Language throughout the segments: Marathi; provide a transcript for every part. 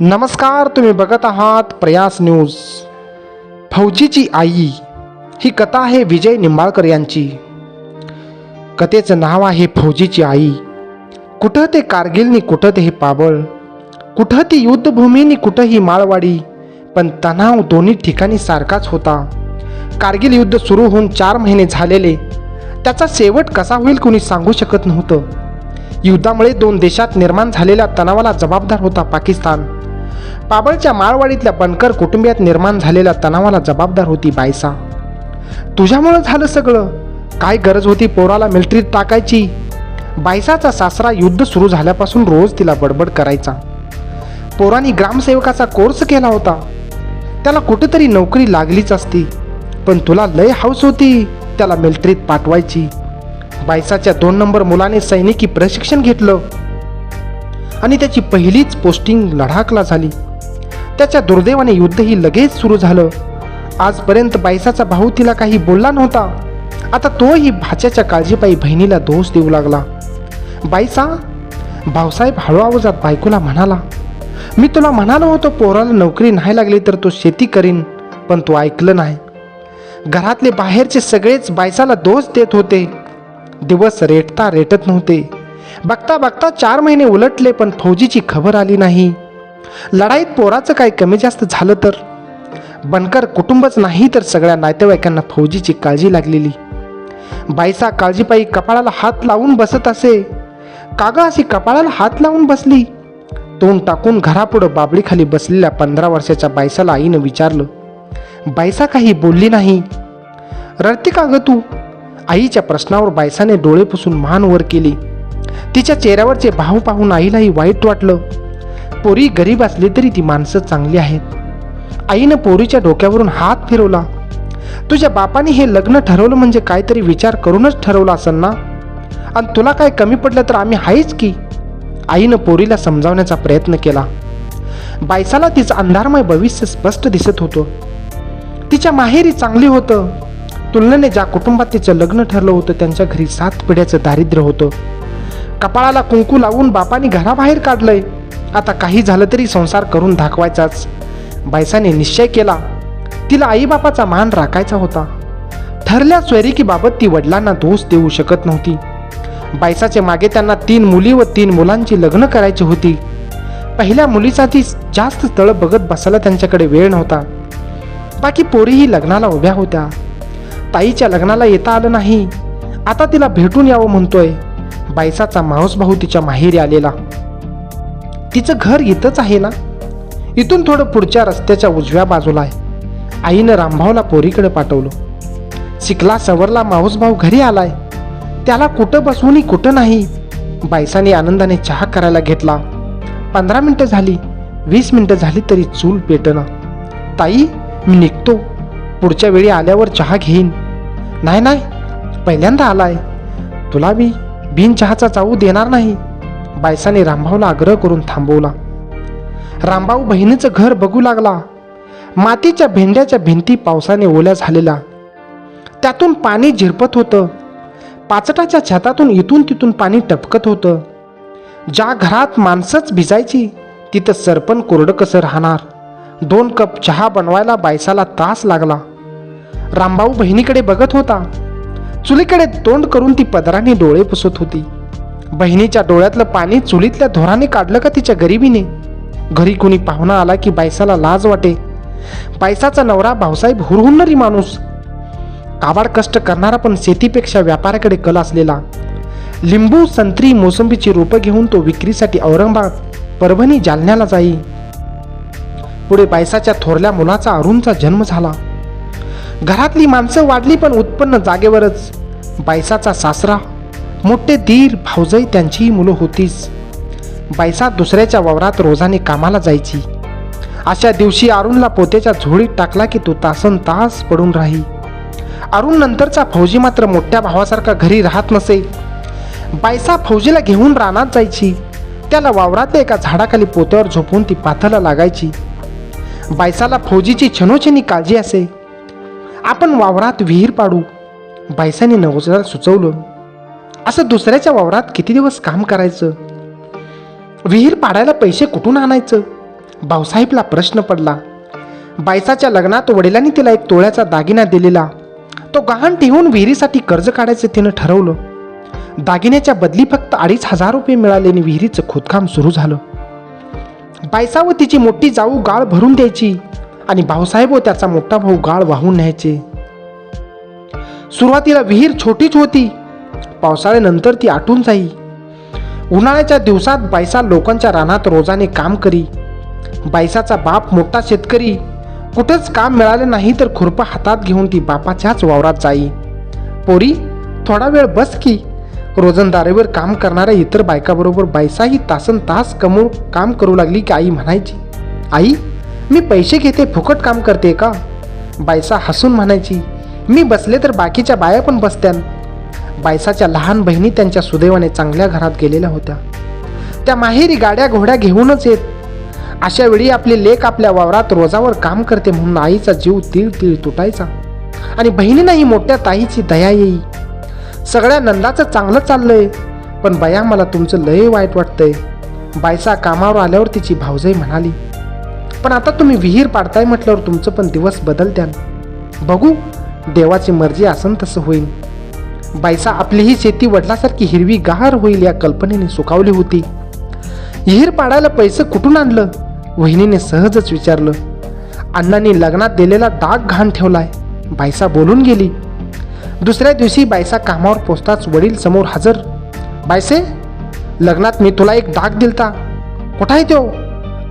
नमस्कार, तुम्ही बघत आहात प्रयास न्यूज. फौजीची आई ही कथा आहे विजय निंबाळकर यांची. कथेचं नाव आहे फौजीची आई. कुठं ते कारगिलनी, कुठं ते हे पाबळ, कुठं ती युद्धभूमीनी, कुठं ही माळवाडी, पण तणाव दोन्ही ठिकाणी सारखाच होता. कारगिल युद्ध सुरू होऊन 4 महिने झालेले. त्याचा शेवट कसा होईल कोणी सांगू शकत नव्हतं. युद्धामुळे 2 देशात निर्माण झालेल्या तणावाला जबाबदार होता पाकिस्तान. पाबळच्या माळवाडीतल्या बनकर कुटुंबियात निर्माण झालेल्या तणावाला जबाबदार होती बायसा. तुझ्यामुळं झालं सगळं, काय गरज होती पोराला मिलिटरीत टाकायची. बायसाचा सासरा युद्ध सुरू झाल्यापासून रोज तिला बडबड करायचा. पोरांनी ग्रामसेवकाचा कोर्स केला होता, त्याला कुठेतरी नोकरी लागलीच असती, पण तुला लय हौस होती त्याला मिलिटरीत पाठवायची. बायसाच्या 2 नंबर मुलाने सैनिकी प्रशिक्षण घेतलं आणि त्याची पहिलीच पोस्टिंग लडाखला झाली. त्याच्या दुर्दैवाने युद्धही लगेच सुरू झालं. आजपर्यंत बायसाचा भाऊ तिला काही बोलला नव्हता. आता तोही भाच्याच्या काळजीपायी बहिणीला दोष देऊ लागला. बायसा, भाऊसाहेब हळू आवाजात बायकोला म्हणाला, मी तुला म्हणालो होतो पोराला नोकरी नाही लागली तर तो शेती करीन, पण तू ऐकलं नाही. घरातले बाहेरचे सगळेच बायसाला दोष देत होते. दिवस रेटत नव्हते. बघता बघता 4 महिने उलटले, पण फौजीची खबर आली नाही. लढाईत पोराचं काही कमी जास्त झालं तर बनकर कुटुंबच नाही तर सगळ्या नातेवाईकांना फौजीची काळजी लागलेली. बायसा काळजीपायी कपाळाला हात लावून बसत असे. कागा अशी कपाळाला हात लावून बसली. तोंड टाकून घरापुढं बाबळीखाली बसलेल्या 15 वर्षाच्या बायसाला आईनं विचारलं. बायसा काही बोलली नाही. रडते का ग तू? आईच्या प्रश्नावर बायसाने डोळे पुसून मान वर केली. तिच्या चेहऱ्यावरचे भाव पाहून आईलाही वाईट वाटलं. पोरी गरीब असली तरी ती माणसं चांगली आहेत. आईनं पोरीच्या डोक्यावरून हात फिरवला. तुझ्या बापाने हे लग्न ठरवलं म्हणजे काहीतरी विचार करूनच ठरवलं असेल ना, आणि तुला काय कमी पडलं तर आम्ही आहेच की. आईनं पोरीला समजावण्याचा प्रयत्न केला. बायसाला तिचं अंधारमय भविष्य स्पष्ट दिसत होतं. तिच्या माहेरी चांगली होतं. तुलनेने ज्या कुटुंबात तिचं लग्न ठरलं होतं त्यांच्या घरी 7 पिढ्याचं दारिद्र्य होतं. कपाळाला कुंकू लावून बापाने घराबाहेर काढलंय. आता काही झालं तरी संसार करून दाखवायचाच. बायसाने निश्चय केला. तिला आईबापाचा मान राखायचा होता. ठरल्या सोयरिकीबाबत ती वडिलांना दोष देऊ शकत नव्हती. बायसाचे मागे त्यांना 3 मुली व 3 मुलांची लग्न करायची होती. पहिल्या मुलीसाठी जास्त स्थळ बघत बसायला त्यांच्याकडे वेळ नव्हता. बाकी पोरीही लग्नाला उभ्या होत्या. ताईच्या लग्नाला येता आलं नाही. आता तिला भेटून यावं म्हणतोय. बायसाचा मावस भाऊ तिच्या माहेरी आलेला. तिचं घर इथंच आहे ना, इथून थोडं पुढच्या रस्त्याच्या उजव्या बाजूला आहे. आईनं रामभाऊला पोरीकडे पाठवलं. शिकला सवरला मावस भाऊ घरी आलाय. त्याला कुठं बसवून कुठं नाही. बायसाने आनंदाने चहा करायला घेतला. 15 मिनिटं झाली, 20 मिनिटं झाली तरी चूल पेटना. ताई, मी निघतो, पुढच्या वेळी आल्यावर चहा घेईन. नाही, पहिल्यांदा आलाय, तुला मी बिन चहाचा चावू देणार नाही. बायसाने रामभाऊला आग्रह करून थांबवला. रामभाऊ बहिणीचं घर बघू लागला. मातीच्या भेंड्याच्या भिंती पावसाने ओल्या झालेल्या, त्यातून पाणी झिरपत होतं. पाचटाच्या छतातून इथून तिथून पाणी टपकत होतं. ज्या घरात माणसंच भिजायची तिथं सरपण कोरडं कसं राहणार. 2 कप चहा बनवायला बायसाला तास लागला. रामभाऊ बहिणीकडे बघत होता. चुलीकडे तोंड करून ती पदराने डोळे पुसत होती. बहिणीच्या डोळ्यातलं पाणी चुलीतल्या धोराने काढलं का तिच्या गरिबीने. घरी कुणी पाहुणा आला की बायसाला लाज वाटे. बायसाचा नवरा भाऊसाहेब हुरहुन्नरी माणूस, काबाड कष्ट करणारा, पण शेतीपेक्षा व्यापाराकडे कल असलेला. लिंबू, संत्री, मोसंबीची रोपं घेऊन तो विक्रीसाठी औरंगाबाद, परभणी, जालन्याला जाई. पुढे बायसाच्या थोरल्या मुलाचा अरुणचा जन्म झाला. घरातली माणसं वाढली पण उत्पन्न जागेवरच. बायसाचा सासरा, मोठे दीर, भाऊजाई त्यांचीही मुलं होतीच. बायसा दुसऱ्याच्या वावरात रोजाने कामाला जायची. अशा दिवशी अरुणला पोत्याच्या झोळीत टाकला की तो तासन तास पडून राही. अरुण नंतरचा फौजी मात्र मोठ्या भावासारखा घरी राहत नसे. बायसा फौजीला घेऊन रानात जायची. त्याला वावरातल्या एका झाडाखाली पोत्यावर झोपून ती पाथला लागायची. बायसाला फौजीची छनोछनी काळजी असे. आपण वावरात विहीर पाडू, बायसाने नवजाला सुचवलं. असं दुसऱ्याच्या वावरात किती दिवस काम करायचं. विहीर पाडायला पैसे कुठून आणायचं. भाऊसाहेबला प्रश्न पडला. बायसाच्या लग्नात वडिलांनी तिला एक तोळ्याचा दागिना दिलेला, तो गहाण ठेवून विहिरीसाठी कर्ज काढायचं तिनं ठरवलं. दागिन्याच्या बदली फक्त 2,500 रुपये मिळाले आणि विहिरीचं खोदकाम सुरू झालं. बायसा व तिची मोठी जाऊ गाळ भरून द्यायची आणि भाऊसाहेब व त्याचा मोठा भाऊ गाळ वाहून न्यायचे. सुरुवातीला विहीर छोटीच होती, पावसाळ्यानंतर ती आटून जाई. उन्हाळ्याच्या दिवसात बायसा लोकांच्या रानात रोजाने काम करी. बायसाचा बाप मोठा शेतकरी, कुठंच काम मिळालं नाही तर खुरपं हातात घेऊन ती बापाच्याच वावरात जाई. पोरी, थोडा वेळ बस की. रोजंदारीवर काम करणाऱ्या इतर बायकाबरोबर बायसाही तासन तास काम करू लागली की आई म्हणायची, आई मी पैसे घेते, फुकट काम करते का? बायसा हसून म्हणायची, मी बसले तर बाकीच्या बाया पण बसत्यान. बायसाच्या लहान बहिणी त्यांच्या सुदैवाने चांगल्या घरात गेलेल्या होत्या. त्या माहेरी गाड्या घोड्या घेऊनच येत. अशा वेळी आपली लेक आपल्या वावरात रोजावर काम करते म्हणून आईचा जीव तीळ तीळ तुटायचा आणि बहिणींनाही मोठ्या ताईची दया येई. सगळ्या नंदाचं चांगलं चाललंय, पण बया मला तुमचं लय वाईट वाटतंय. बायसा कामावर आल्यावर तिची भाऊजाई म्हणाली, पण आता तुम्ही विहीर पाडताय म्हटल्यावर तुमचं पण दिवस बदलत्यान. बघू, देवाची मर्जी असन तसं होईल. बायसा आपली ही शेती वडिलासारखी हिरवी गार होईल या कल्पनेने सुकावली होती. विहीर पाडायला पैसे कुठून आणलं? वहिनीने सहजच विचारलं. अण्णांनी लग्नात दिलेला डाग घाण ठेवलाय, बायसा बोलून गेली. दुसऱ्या दिवशी बायसा कामावर पोचताच वडील समोर हजर. बायसे, लग्नात मी तुला एक डाग दिलता, कुठं आहे तो?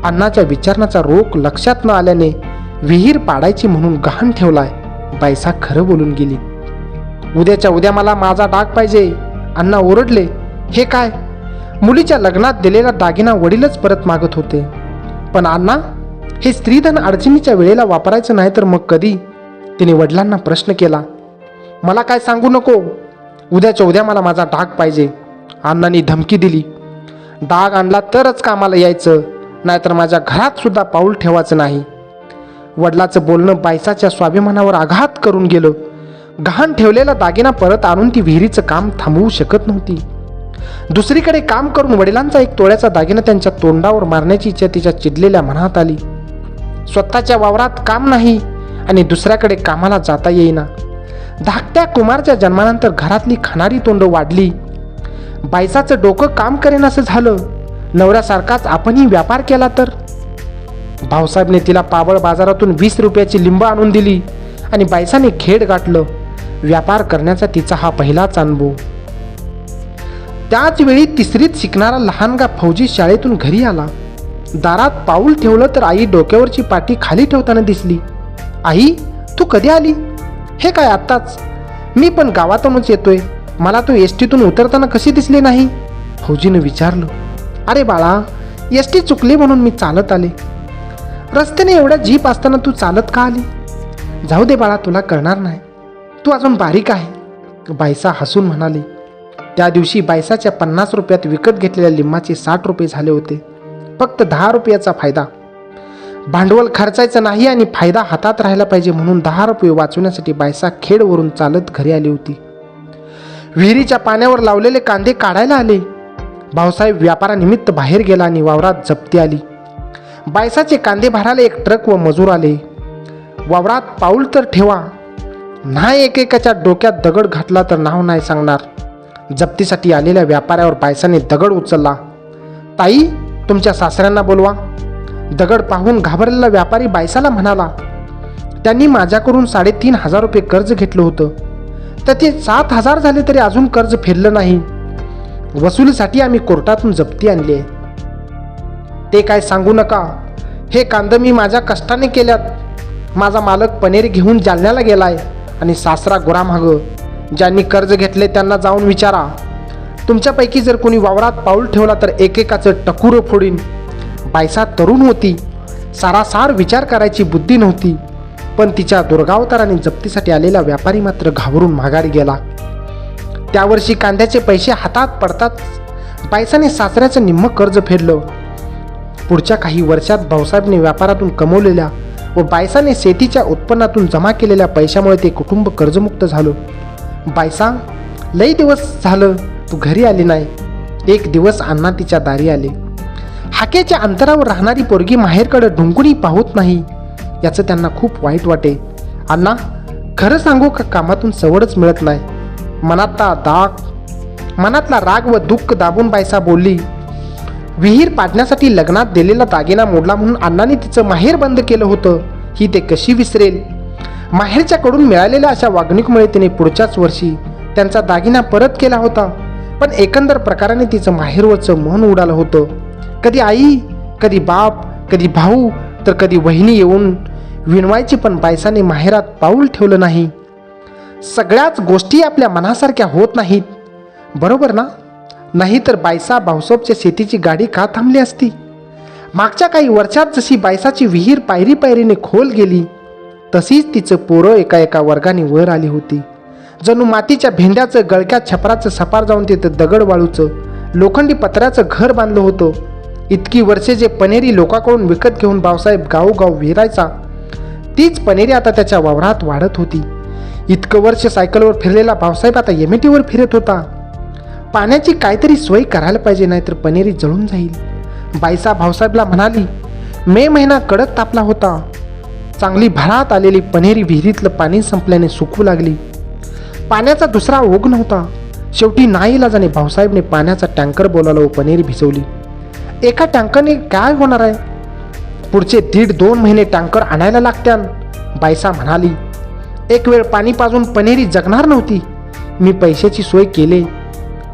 अण्णाच्या विचारण्याचा रोख लक्षात न आल्याने विहीर पाडायची म्हणून गहाण ठेवलाय, बायसा खरं बोलून गेली. उद्याच्या उद्या मला माझा डाग पाहिजे, अण्णा ओरडले. हे काय? मुलीच्या लग्नात दिलेला दागिना वडीलच परत मागत होते. पण अण्णा, हे स्त्रीधन अडचणीच्या वेळेला वापरायचं नाही तर मग कधी? तिने वडिलांना प्रश्न केला. मला काय सांगू नको, उद्याच्या उद्या मला माझा डाग पाहिजे, अण्णांनी धमकी दिली. डाग आणला तरच कामाला यायचं, नाहीतर माझ्या घरात सुद्धा पाऊल ठेवायचं नाही. वडिलाचं बोलणं बायसाच्या स्वाभिमानावर आघात करून गेलं. गहाण ठेवलेला दागिना परत आणून ती विहिरीचं काम थांबवू शकत नव्हती. दुसरीकडे काम करून वडिलांचा एक तोळ्याचा दागिना त्यांच्या तोंडावर मारण्याची इच्छा तिच्या चिडलेल्या मनात आली. स्वतःच्या वावरात काम नाही आणि दुसऱ्याकडे कामाला जाता येईना. धाकट्या कुमारच्या जन्मानंतर घरातली खाणारी तोंड वाढली. बायसाचं डोकं काम करेन असं झालं. नवऱ्यासारखाच आपणही व्यापार केला तर? भाऊसाहेबने तिला पाबळ बाजारातून 20 रुपयाची लिंब आणून दिली आणि बायसाने खेड गाठलं. व्यापार करण्याचा तिचा हा पहिलाच अनुभव. त्याच वेळी तिसरीत शिकणारा लहानगा फौजी शाळेतून घरी आला. दारात पाऊल ठेवलं तर आई डोक्यावरची पाटी खाली ठेवताना दिसली. आई, तू कधी आली? हे काय आत्ताच? मी पण गावातूनच येतोय, मला तू एसटीतून उतरताना कशी दिसली नाही? फौजीनं विचारलं. अरे बाळा, एसटी चुकली म्हणून मी चालत आले. रस्त्याने एवढ्या जीप असताना तू चालत का आली? जाऊ दे बाळा, तुला कळणार नाही, तू अजून बारीक आहे, बायसा हसून म्हणाली. त्या दिवशी बायसाच्या 50 रुपयात विकत घेतलेल्या लिंबाचे 60 रुपये झाले होते. फक्त 10 रुपयाचा फायदा. भांडवल खर्चायचं नाही आणि फायदा हातात राहायला पाहिजे म्हणून 10 रुपये वाचवण्यासाठी बायसा खेडवरून चालत घरी आली होती. विहिरीच्या पाण्यावर लावलेले कांदे काढायला आले. भाऊसाहेब व्यापारानिमित्त बाहेर गेला आणि वावरात जप्ती आली. बायसाचे कांदे भरायला एक ट्रक व मजूर आले. वावरात पाऊल तर ठेवा, नाही एकेकाच्या डोक्यात दगड घातला तर नाव नाही सांगणार. जप्तीसाठी आलेल्या व्यापाऱ्यावर बायसाने दगड उचलला. ताई, तुमच्या सासऱ्यांना बोलवा. दगड पाहून घाबरलेला व्यापारी बायसाला म्हणाला, त्यांनी माझ्याकडून 3,500 रुपये कर्ज घेतलं होतं, त्याचे 7,000 झाले तरी अजून कर्ज फेडलं नाही. वसुलीसाठी आम्ही कोर्टातून जप्ती आणली आहे. ते काय सांगू नका, हे कांदे मी माझ्या कष्टाने केल्यात. माझा मालक पनेरी घेऊन जालन्याला गेलाय आणि सासरा गुरामागं. ज्यांनी कर्ज घेतले त्यांना जाऊन विचारा. तुमच्यापैकी जर कोणी वावरात पाऊल ठेवला तर एकेकाचं टकुरं फोडीन. बायसा तरुण होती, सारासार विचार करायची बुद्धी नव्हती, पण तिच्या दुर्गावताराने जप्तीसाठी आलेला व्यापारी मात्र घाबरून माघारी गेला. त्या वर्षी कांद्याचे पैसे हातात पडताच बायसाने सासऱ्याचं निम्म कर्ज फेडलं. पुढच्या काही वर्षात भाऊसाहेबने व्यापारातून कमवलेल्या व बायसाने शेतीच्या उत्पन्नातून जमा केलेल्या पैशामुळे ते कुटुंब कर्जमुक्त झालं. बायसा, लई दिवस झालं तू घरी आली नाही. एक दिवस अण्णा तिच्या दारी आले. हाकेच्या अंतरावर राहणारी पोरगी माहेरकडे ढुंकूनही पाहत नाही याचं त्यांना खूप वाईट वाटे. अण्णा, खरं सांगू का, कामातून सवडच मिळत नाही. मनातला राग व दुःख दाबून बायसा बोलली. विहीर पाडण्यासाठी लग्नात दिलेला दागिना मोडला म्हणून अण्णांनी तिचं माहेर बंद केलं होतं, ही ते कशी विसरेल. माहेरच्याकडून मिळालेल्या अशा वागणुकीमुळे तिने पुढच्याच वर्षी त्यांचा दागिना परत केला होता. पण एकंदर प्रकाराने तिचं माहेरवरचं मन उडालं होतं. कधी आई, कधी बाप, कधी भाऊ, तर कधी वहिनी येऊन विणवायची, पण बायसाने माहेरात पाऊल ठेवलं नाही. सगळ्याच गोष्टी आपल्या मनासारख्या होत नाहीत, बरोबर ना? नाहीतर बायसा भाऊसाहेबच्या शेतीची गाडी का थांबली असती? मागच्या काही वर्षात जशी बायसाची विहीर पायरी पायरीने खोल गेली, तशीच तिचं पोरं एका एका वर्गाने वर आली होती. जणू मातीच्या भेंड्याचं, गळक्या छपराचं सपार जाऊन तिथं दगड वाळूचं, लोखंडी पत्र्याचं घर बांधलं होतं. इतकी वर्षे जे पनेरी लोकांकडून विकत घेऊन भाऊसाहेब गावोगाव विरायचा, तीच पनेरी आता त्याच्या वावरात वाढत होती. इतकं वर्ष सायकलवर फिरलेला भाऊसाहेब आता एमएटीवर फिरत होता. पाण्याची काहीतरी सोय करायला पाहिजे, नाहीतर पनेरी जळून जाईल. बायसा भाऊसाहेबला म्हणाली. मे महिना कडक तापला होता. चांगली भरात आलेली पनेरी विहिरीतलं पाणी संपल्याने सुकू लागली. पाण्याचा दुसरा ओघ नव्हता. शेवटी नाईलाजाने भाऊसाहेबने पाण्याचा टँकर बोलावला व पनेरी भिजवली. एका टँकरने काय होणार आहे? पुढचे 1.5-2 महिने टँकर आणायला लागत्यान, बायसा म्हणाली. एक वेळ पाणी पाजून पनेरी जगणार नव्हती. मी पैशाची सोय केली.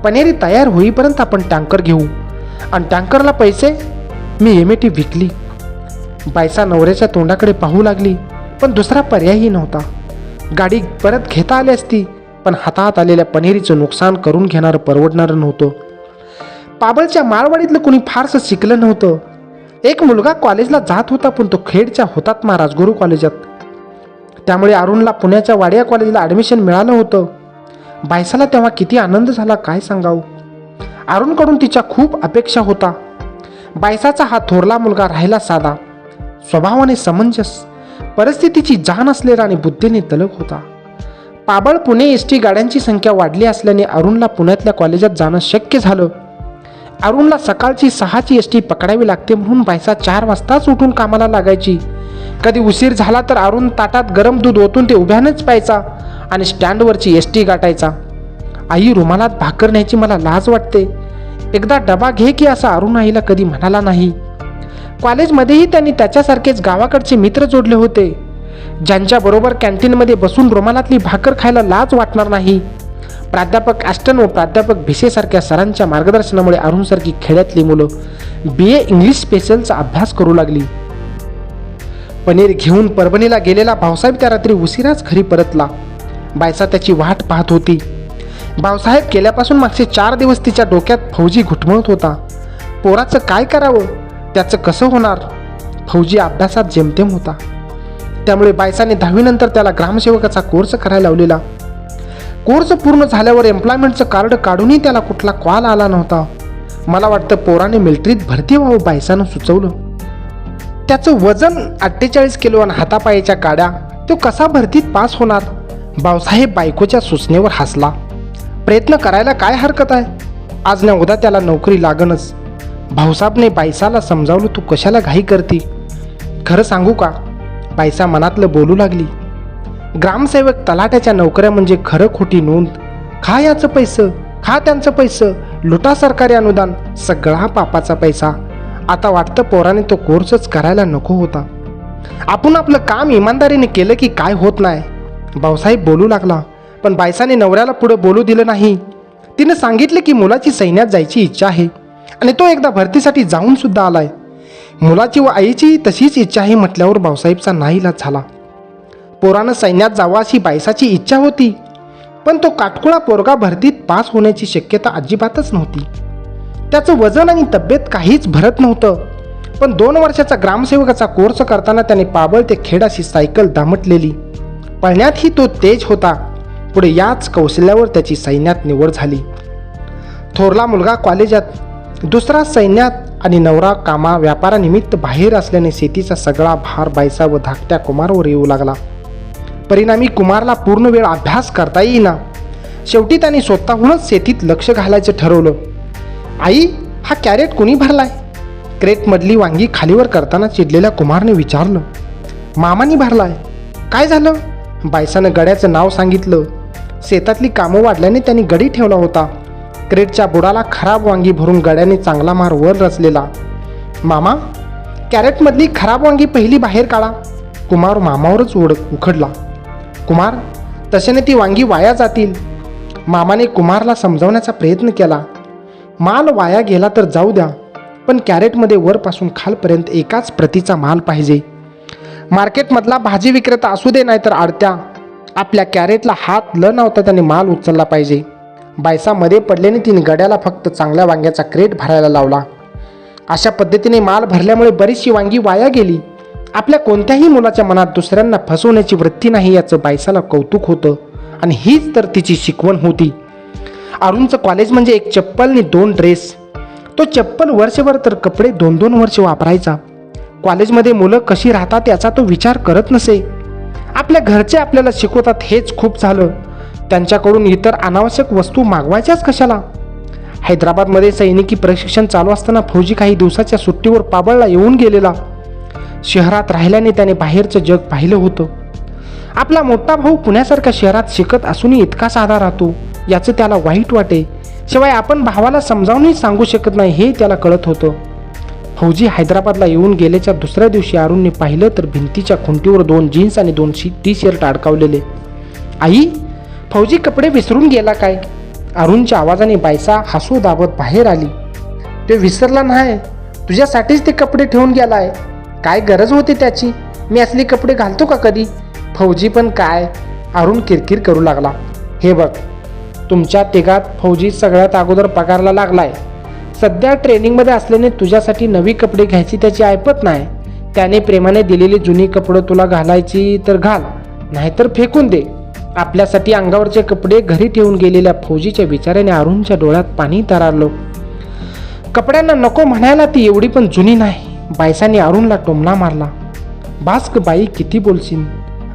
पनेरी तयार होईपर्यंत आपण टँकर घेऊ, आणि टँकरला पैसे मी एमएटी विकली. बायसा नवऱ्याच्या तोंडाकडे पाहू लागली, पण दुसरा पर्यायही नव्हता. गाडी परत घेता आली असती, पण हातात आलेल्या पनेरीचं नुकसान करून घेणारं परवडणारं नव्हतं. पाबळच्या माळवाडीतलं कोणी फारसं शिकलं नव्हतं. एक मुलगा कॉलेजला जात होता, पण तो खेडच्या हुतात्मा राजगुरू कॉलेजात. त्यामुळे अरुणला पुण्याच्या वाडिया कॉलेजला ॲडमिशन मिळालं होतं. बायसाला तेव्हा किती आनंद झाला काय सांगावं. अरुणकडून तिच्या खूप अपेक्षा होता. बायसाचा हा थोरला मुलगा राहिला साधा, स्वभावाने समंजस, परिस्थितीची जाण असलेला आणि बुद्धीने तलक होता. पाबळ पुणे एसटी गाड्यांची संख्या वाढली असल्याने अरुणला पुण्यातल्या कॉलेजात जाणं शक्य झालं. अरुणला सकाळची 6ची एसटी पकडावी लागते म्हणून बायसा 4 वाजताच उठून कामाला लागायची. कधी उशीर झाला तर अरुण ताटात गरम दूध ओतून ते उभ्यानेच प्यायचा आणि स्टँडवरची एसटी गाठायचा. आई, रुमालात भाकर न्यायची मला लाज वाटते, एकदा डबा घे की, असं अरुण आईला कधी म्हणाला नाही. कॉलेजमध्येही त्यांनी त्याच्यासारखेच गावाकडचे मित्र जोडले होते, ज्यांच्याबरोबर कॅन्टीनमध्ये बसून रुमालातली भाकर खायला लाज वाटणार नाही. प्राध्यापक ॲस्टन व प्राध्यापक भिसेसारख्या सरांच्या मार्गदर्शनामुळे अरुणसारखी खेड्यातली मुलं BA इंग्लिश स्पेशलचा अभ्यास करू लागली. पनीर घेऊन परभणीला गेलेला भाऊसाहेब त्या रात्री उशिराच घरी परतला. बायसा त्याची वाट पाहत होती. भाऊसाहेब गेल्यापासून मागचे 4 दिवस तिच्या डोक्यात फौजी घुटमळत होता. पोराचं काय करावं, त्याचं कसं होणार? फौजी अभ्यासात जेमतेम होता, त्यामुळे बायसाने 10वी नंतर त्याला ग्रामसेवकाचा कोर्स करायला लावलेला. कोर्स पूर्ण झाल्यावर एम्प्लॉयमेंटचं कार्ड काढूनही त्याला कुठला कॉल आला नव्हता. मला वाटतं पोराने मिलिटरीत भरती व्हावं बायसानं सुचवलं. त्याचं वजन 48 किलो आणि हातापायाच्या काड्या, तो कसा भरतीत पास होणार? भाऊसाहेब बायकोच्या सूचनेवर हसला. प्रयत्न करायला काय हरकत आहे, आज ना उद्या त्याला नोकरी लागणच. भाऊसाहेबने बायसाला समजावलं, तू कशाला घाई करती? खरं सांगू का, बायसा मनातलं बोलू लागली. ग्रामसेवक तलाट्याच्या नोकऱ्या म्हणजे खरं खोटी नोंद. खा याचं पैसं, खा त्यांचं पैसं, लुटा सरकारी अनुदान, सगळा पापाचा पैसा. आता वाटतं पोराने तो कोर्सच करायला नको होता. आपण आपलं काम इमानदारीने केलं की काय होत नाही, भाऊसाहेब बोलू लागला. पण बायसाने नवऱ्याला पुढे बोलू दिलं नाही. तिने सांगितले की मुलाची सैन्यात जायची इच्छा आहे आणि तो एकदा भरतीसाठी जाऊन सुद्धा आलाय. मुलाची व आईची तशीच इच्छा आहे म्हटल्यावर भाऊसाहेबचा नाईलाज झाला. पोरानं सैन्यात जावं अशी बायसाची इच्छा होती, पण तो काटकुळा पोरगा भरतीत पास होण्याची शक्यता अजिबातच नव्हती. त्याचं वजन आणि तब्येत काहीच भरत नव्हतं. पण 2 वर्षाचा ग्रामसेवकाचा कोर्स करताना त्याने पाबळ ते खेडाशी सायकल दामटलेली. पळण्यातही तो तेज होता. पुढे याच कौशल्यावर त्याची सैन्यात निवड झाली. थोरला मुलगा कॉलेजात, दुसरा सैन्यात आणि नवरा कामा व्यापारानिमित्त बाहेर असल्याने शेतीचा सगळा भार बायसा व धाकट्या कुमारवर येऊ लागला. परिणामी कुमारला पूर्ण वेळ अभ्यास करता येईना. शेवटी त्याने स्वतःहूनच शेतीत लक्ष घालायचं ठरवलं. आई, हा कॅरेट कुणी भरलाय? क्रेटमधली वांगी खालीवर करताना चिडलेल्या कुमारने विचारलं. मामानी भरलाय, काय झालं? बायसानं गड्याचं नाव सांगितलं. शेतातली कामं वाढल्याने त्यांनी गडी ठेवला होता. क्रेटच्या बुडाला खराब वांगी भरून गड्याने चांगला मार वर रचलेला. मामा, कॅरेटमधली खराब वांगी पहिली बाहेर काढा. कुमार मामावरच उखडला. कुमार, तशाने ती वांगी वाया जातील. मामाने कुमारला समजावण्याचा प्रयत्न केला. माल वाया गेला तर जाऊ द्या, पण कॅरेटमध्ये वरपासून खालपर्यंत एकाच प्रतीचा माल पाहिजे. मार्केटमधला भाजी विक्रेता असू दे नाहीतर आडत्या, आपल्या कॅरेटला हात न लावता त्याने माल उचलला पाहिजे. बायसा मध्ये पडल्याने तिने गड्याला फक्त चांगल्या वांग्याचा क्रेट भरायला लावला. अशा पद्धतीने माल भरल्यामुळे बरीचशी वांगी वाया गेली. आपल्या कोणत्याही मुलाच्या मनात दुसऱ्यांना फसवण्याची वृत्ती नाही याचं बायसाला कौतुक होतं, आणि हीच तर तिची शिकवण होती. अरुणचं कॉलेज म्हणजे एक चप्पल आणि 2 ड्रेस. तो चप्पल वर्षभर तर कपडे 2-2 वर्ष वापरायचा. कॉलेजमध्ये मुलं कशी राहतात याचा तो विचार करत नसे. आपल्या घरचे आपल्याला शिकवतात हेच खूप झालं. त्यांच्याकडून इतर अनावश्यक वस्तू मागवायच्याच कशाला? हैदराबादमध्ये सैनिकी प्रशिक्षण चालू असताना फौजी काही दिवसाच्या सुट्टीवर पाबळला येऊन गेलेला. शहरात राहिल्याने त्याने बाहेरचं जग पाहिलं होतं. आपला मोठा भाऊ पुण्यासारख्या शहरात शिकत असूनही इतका साधा राहतो याचं त्याला वाईट वाटे. शिवाय आपण भावाला समजावूनही सांगू शकत नाही हे त्याला कळत होतं. फौजी हैदराबादला येऊन गेल्याच्या दुसऱ्या दिवशी अरुणने पाहिलं तर भिंतीच्या खुंटीवर 2 जीन्स आणि 2 टी-शर्ट अडकावलेले. आई, फौजी कपडे विसरून गेला काय? अरुणच्या आवाजाने बायसा हसू दाबत बाहेर आली. ते विसरला नाही, तुझ्यासाठीच ते कपडे ठेवून गेलाय. काय गरज होती त्याची? मी असली कपडे घालतो का कधी? फौजी पण काय? अरुण किरकिर करू लागला. हे बघ, तुमच्या तिघात फौजी सगळ्यात अगोदर पगारला लागलाय. सध्या ट्रेनिंगमध्ये असल्याने तुझ्यासाठी नवी कपडे घ्यायची त्याची ऐपत नाही. त्याने प्रेमाने दिलेली जुनी कपडे तुला घालायची तर घाल, नाहीतर फेकून दे. आपल्यासाठी अंगावरचे कपडे घरी ठेवून गेलेल्या फौजीच्या विचाराने अरुणच्या डोळ्यात पाणी तरारलं. कपड्यांना नको म्हणायला ती एवढी पण जुनी नाही. बायसाने अरुणला टोमणा मारला. बास ग बाई, किती बोलशील?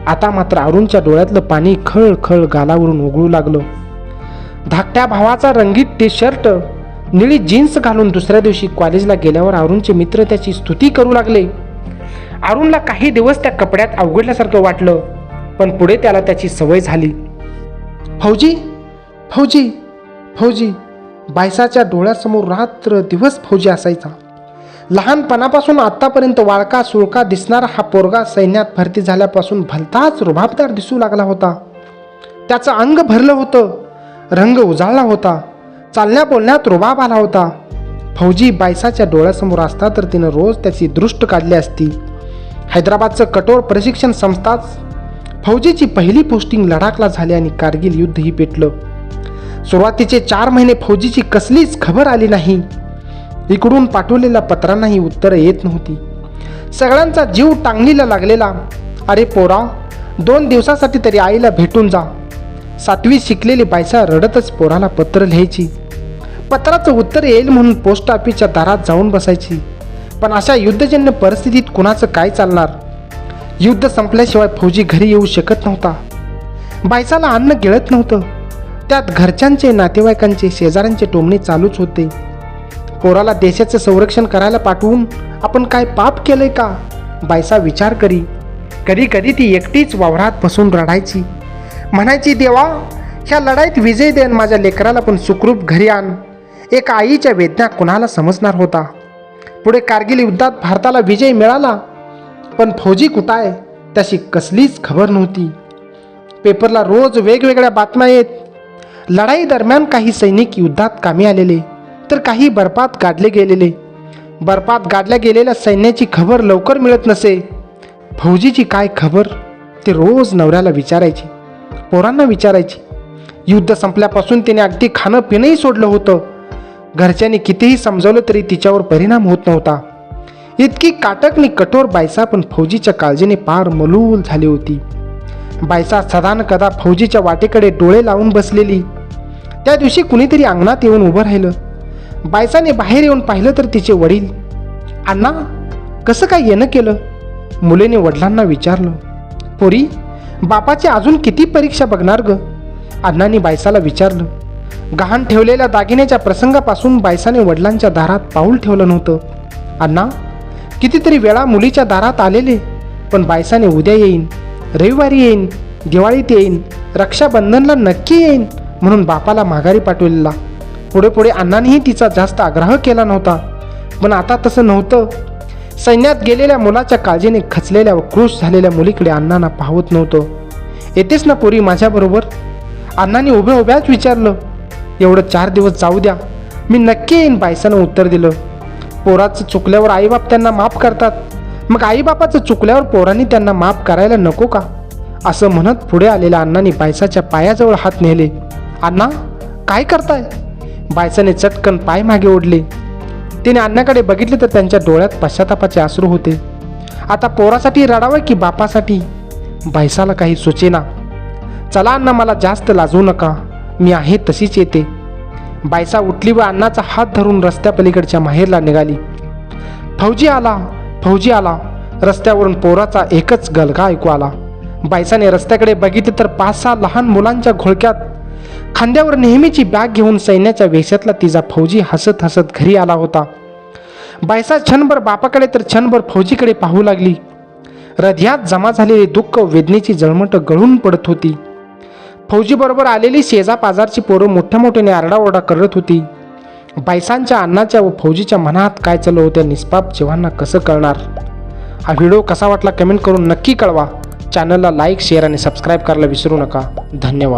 आता मात्र अरुणच्या डोळ्यातलं पाणी खळ खळ गालावरून उगळू लागलं. धाकट्या भावाचा रंगीत टी-शर्ट, निळी जीन्स घालून दुसऱ्या दिवशी कॉलेजला गेल्यावर अरुणचे मित्र त्याची स्तुती करू लागले. अरुणला काही दिवस त्या कपड्यात अवघडल्यासारखं वाटलं, पण पुढे त्याला त्याची सवय झाली. फौजी, फौजी, फौजी. बायसाच्या डोळ्यासमोर रात्र दिवस फौजी असायचा. लहानपणापासून आत्तापर्यंत वाळका सुळका दिसणारा हा पोरगा सैन्यात भरती झाल्यापासून भलताच रुबाबदार दिसू लागला होता. त्याचं अंग भरलं होतं, रंग उजाळला होता, चालण्या बोलण्यात रुबाब आला होता. फौजी बायसाच्या डोळ्यासमोर असता तर तिनं रोज त्याची दृष्ट काढली असती. हैदराबादचं कठोर प्रशिक्षण संस्थाच फौजीची पहिली पोस्टिंग लडाखला झाली आणि कारगिल युद्धही पेटलं. सुरुवातीचे 4 महिने फौजीची कसलीच खबर आली नाही. इकडून पाठवलेल्या पत्रांनाही उत्तरं येत नव्हती. सगळ्यांचा जीव टांगणीला लागलेला. अरे पोरा, 2 दिवसासाठी तरी आईला भेटून जा. 7वी शिकलेली बायसा रडतच पोराला पत्र लिहायची. पत्राचं उत्तर येईल म्हणून पोस्ट ऑफिसच्या दारात जाऊन बसायची. पण अशा युद्धजन्य परिस्थितीत कुणाचं काय चालणार? युद्ध संपल्याशिवाय फौजी घरी येऊ शकत नव्हता. बायसाला अन्न गिळत नव्हतं. त्यात घरच्यांचे, नातेवाईकांचे, शेजाऱ्यांचे टोमणे चालूच होते. पोराला देशाचं संरक्षण करायला पाठवून आपण काय पाप केलंय का? बायसा विचार करी. कधी कधी ती एकटीच वावरात बसून रडायची. म्हणायची, देवा, ह्या लढाईत विजय देन, माझ्या लेकराला पण सुखरूप घरी आण. एका आईच्या वेदना कुणाला समजणार होता? पुढे कारगिल युद्धात भारताला विजय मिळाला, पण फौजी कुठं आहे त्याची कसलीच खबर नव्हती. पेपरला रोज वेगवेगळ्या बातम्या येत. लढाई दरम्यान काही सैनिक युद्धात कामी आलेले, तर काही बर्फात गाडले गेलेले. बर्फात गाडल्या गेलेल्या सैन्याची खबर लवकर मिळत नसे. फौजीची काय खबर ते रोज नवऱ्याला विचारायची, पोरांना विचारायची. युद्ध संपल्यापासून तिने अगदी खाणं पिणंही सोडलं होतं. घरच्यांनी कितीही समजवलं तरी तिच्यावर परिणाम होत नव्हता. इतकी काटक आणि कठोर बायसा पण फौजीच्या काळजीने पार मलूल झाली होती. बायसा सदान कदा फौजीच्या वाटेकडे डोळे लावून बसलेली. त्या दिवशी कुणीतरी अंगणात येऊन उभं राहिलं. बायसाने बाहेर येऊन पाहिलं तर तिचे वडील. अण्णा, कसं काय येणं केलं? मुलीने वडिलांना विचारलं. पोरी, बापाची अजून किती परीक्षा बघणार ग? अण्णांनी बायसाला विचारलं. गहाण ठेवलेल्या दागिन्याच्या प्रसंगापासून बायसाने वडिलांच्या दारात पाऊल ठेवलं नव्हतं. अण्णा कितीतरी वेळा मुलीच्या दारात आलेले, पण बायसाने उद्या येईन, रविवारी येईन, दिवाळीत येईन, रक्षाबंधनला नक्की येईन म्हणून बापाला माघारी पाठवलेला. पुढे पुढे अण्णांनीही तिचा जास्त आग्रह केला नव्हता. पण आता तसं नव्हतं. सैन्यात गेलेल्या मुलाच्या काळजीने खचलेल्या व क्रुश झालेल्या मुलीकडे अण्णांना पाहत नव्हतं. येतेस ना पोरी माझ्याबरोबर? अण्णांनी उभ्या उभ्याच विचारलं. एवढं 4 दिवस जाऊ द्या, मी नक्की येईन, बायसानं उत्तर दिलं. पोराचं चुकल्यावर आईबाप त्यांना माफ करतात, मग आईबापाचं चुकल्यावर पोरांनी त्यांना माफ करायला नको का? असं म्हणत पुढे आलेल्या अण्णांनी बायसाच्या पायाजवळ हात नेले. अण्णा काय करताय? बायसाने चटकन पाय मागे ओढले. तिने अण्णाकडे बघितले तर त्यांच्या डोळ्यात पश्चातापाचे अश्रू होते. आता पोरासाठी रडावं की बापासाठी? बायसाला काही सुचेना. चला अण्णा, मला जास्त लाजवू नका, मी आहे तशीच येते. बायसा उठली व अण्णाचा हात धरून रस्त्यापलीकडच्या माहेरला निघाली. फौजी आला, फौजी आला, रस्त्यावरून पोराचा एकच गलगा ऐकू आला. बायसाने रस्त्याकडे बघितले तर 5-6 लहान मुलांच्या घोळक्यात खांद्यावर नेहमीची बॅग घेऊन सैन्याच्या वेशातला तिचा फौजी हसत हसत घरी आला होता. बायसा क्षणभर बापाकडे तर क्षणभर फौजीकडे पाहू लागली. हृदयात जमा झालेली दुःख वेदनेची जळमट गळून पडत होती. फौजीबरोबर आलेली शेजापाजारची पोरं मोठ्या मोठ्याने आरडाओरडा करत होती. बायसांच्या अण्णाच्या व फौजीच्या मनात काय चालू होत्या निष्पाप जीवांना कसं कळणार? हा व्हिडिओ कसा वाटला कमेंट करून नक्की कळवा. चॅनलला लाईक, शेअर आणि सबस्क्राईब करायला विसरू नका. धन्यवाद.